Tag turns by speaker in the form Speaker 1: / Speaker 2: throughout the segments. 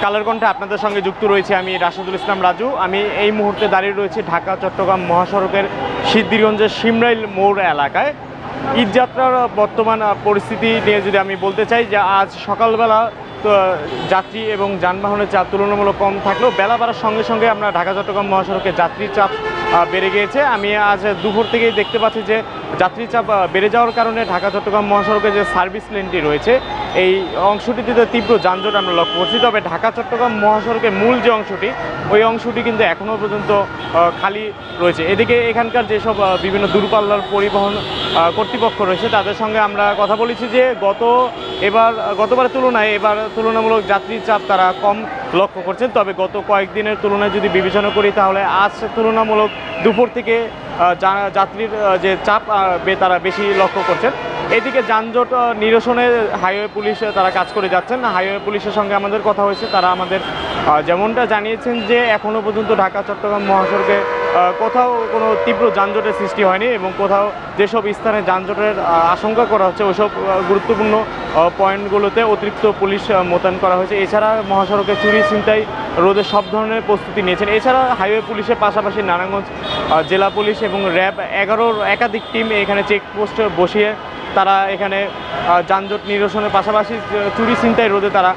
Speaker 1: কালের কণ্ঠে আপনাদের সঙ্গে যুক্ত রয়েছে আমি রাশেদুল ইসলাম রাজু। আমি এই মুহূর্তে দাঁড়িয়ে রয়েছি ঢাকা চট্টগ্রাম মহাসড়কের সিদ্ধিরগঞ্জের শিমরাইল মোড় এলাকায়। ঈদযাত্রার বর্তমান পরিস্থিতি নিয়ে যদি আমি বলতে চাই যে আজ সকালবেলা যাত্রী এবং যানবাহনের চাপ তুলনামূলক কম থাকলেও বেলা বাড়ার সঙ্গে সঙ্গে আমরা ঢাকা চট্টগ্রাম মহাসড়কে যাত্রীর চাপ বেড়ে গিয়েছে। আমি আজ দুপুর থেকেই দেখতে পাচ্ছি যে যাত্রীর চাপ বেড়ে যাওয়ার কারণে ঢাকা চট্টগ্রাম মহাসড়কে যে সার্ভিস লেনটি রয়েছে এই অংশটিতে তীব্র যানজট আমরা লক্ষ্য করছি। তবে ঢাকা চট্টগ্রাম মহাসড়কের মূল যে অংশটি ওই অংশটি কিন্তু এখনও পর্যন্ত খালি রয়েছে। এদিকে এখানকার যেসব বিভিন্ন দূরপাল্লার পরিবহন কর্তৃপক্ষ রয়েছে তাদের সঙ্গে আমরা কথা বলেছি যে গতবারের তুলনায় এবার তুলনামূলক যাত্রীর চাপ তারা কম লক্ষ্য করছেন। তবে গত কয়েকদিনের তুলনায় যদি বিবেচনা করি তাহলে আজ তুলনামূলক দুপুর থেকে যাত্রীর যে চাপ তারা বেশি লক্ষ্য করছেন। এদিকে যানজট নিরসনে হাইওয়ে পুলিশ তারা কাজ করে যাচ্ছেন। হাইওয়ে পুলিশের সঙ্গে আমাদের কথা হয়েছে, তারা আমাদের যেমনটা জানিয়েছেন যে এখনও পর্যন্ত ঢাকা চট্টগ্রাম মহাসড়কে কোথাও কোনো তীব্র যানজটের সৃষ্টি হয়নি এবং কোথাও যেসব স্থানে যানজটের আশঙ্কা করা হচ্ছে ওইসব গুরুত্বপূর্ণ পয়েন্টগুলোতে অতিরিক্ত পুলিশ মোতায়েন করা হয়েছে। এছাড়া মহাসড়কে চুরি ছিনতাই রোধে সব ধরনের প্রস্তুতি নিয়েছেন। এছাড়া হাইওয়ে পুলিশের পাশাপাশি নারায়ণগঞ্জ জেলা পুলিশ এবং র্যাব 11-র একাধিক টিম এখানে চেকপোস্ট বসিয়ে তারা এখানে যানজট নিরসনের পাশাপাশি চুরি ছিনতাই রোধে তারা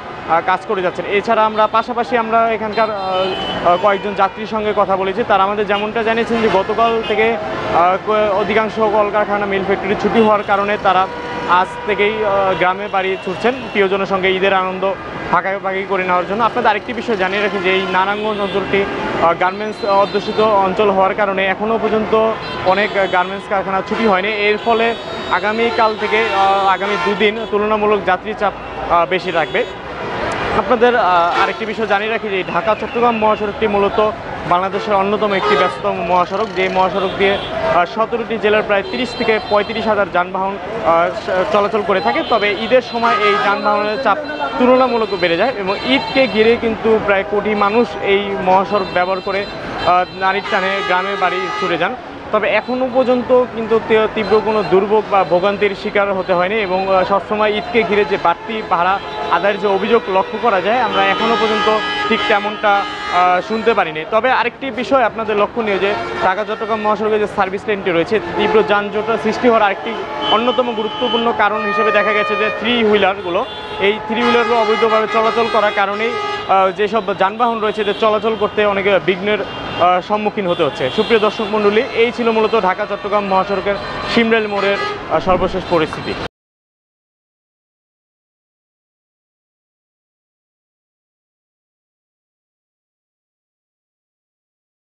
Speaker 1: কাজ করে যাচ্ছেন। এছাড়া পাশাপাশি আমরা এখানকার কয়েকজন যাত্রীর সঙ্গে কথা বলেছি, তারা আমাদের যেমনটা জানিয়েছেন যে গতকাল থেকে অধিকাংশ কলকারখানা মিল ফ্যাক্টরি ছুটি হওয়ার কারণে তারা আজ থেকেই গ্রামে বাড়ি ছুটছেন প্রিয়জনের সঙ্গে ঈদের আনন্দ ভাগাভাগি করে নেওয়ার জন্য। আপনাদের আরেকটি বিষয় জানিয়ে রাখি যে এই নারায়ণগঞ্জ অঞ্চলটি গার্মেন্টস অধ্যুষিত অঞ্চল হওয়ার কারণে এখনও পর্যন্ত অনেক গার্মেন্টস কারখানা ছুটি হয়নি। এর ফলে আগামীকাল থেকে আগামী দুদিন তুলনামূলক যাত্রী চাপ বেশি থাকবে। আপনাদের আরেকটি বিষয় জানিয়ে রাখি যে ঢাকা চট্টগ্রাম মহাসড়কটি মূলত বাংলাদেশের অন্যতম একটি ব্যস্ততম মহাসড়ক, যে মহাসড়ক দিয়ে 17টি জেলার প্রায় 30 থেকে 35 হাজার যানবাহন চলাচল করে থাকে। তবে ঈদের সময় এই যানবাহনের চাপ তুলনামূলক বেড়ে যায় এবং ঈদকে ঘিরে কিন্তু প্রায় কোটি মানুষ এই মহাসড়ক ব্যবহার করে নারীর টানে গ্রামে বাড়ি ছুটে যান। তবে এখনও পর্যন্ত কিন্তু তীব্র কোনো দুর্ভোগ বা ভোগান্তির শিকার হতে হয়নি এবং সবসময় ঈদকে ঘিরে যে বাড়তি ভাড়া আদায়ের যে অভিযোগ লক্ষ্য করা যায় আমরা এখনও পর্যন্ত ঠিক তেমনটা শুনতে পারিনি। তবে আরেকটি বিষয় আপনাদের লক্ষণীয় যে ঢাকা চট্টগ্রাম মহাসড়কে যে সার্ভিস লেনটি রয়েছে তীব্র যানজট সৃষ্টি হওয়ার আরেকটি অন্যতম গুরুত্বপূর্ণ কারণ হিসেবে দেখা গেছে যে এই থ্রি হুইলারগুলো অবৈধভাবে চলাচল করার কারণেই যেসব যানবাহন রয়েছে এদের চলাচল করতে অনেকে বিঘ্নের সম্মুখীন হতে হচ্ছে। সুপ্রিয় দর্শক মণ্ডলী, এই ছিল মূলত ঢাকা চট্টগ্রাম মহাসড়কের শিমরাইল মোড়ের সর্বশেষ পরিস্থিতি।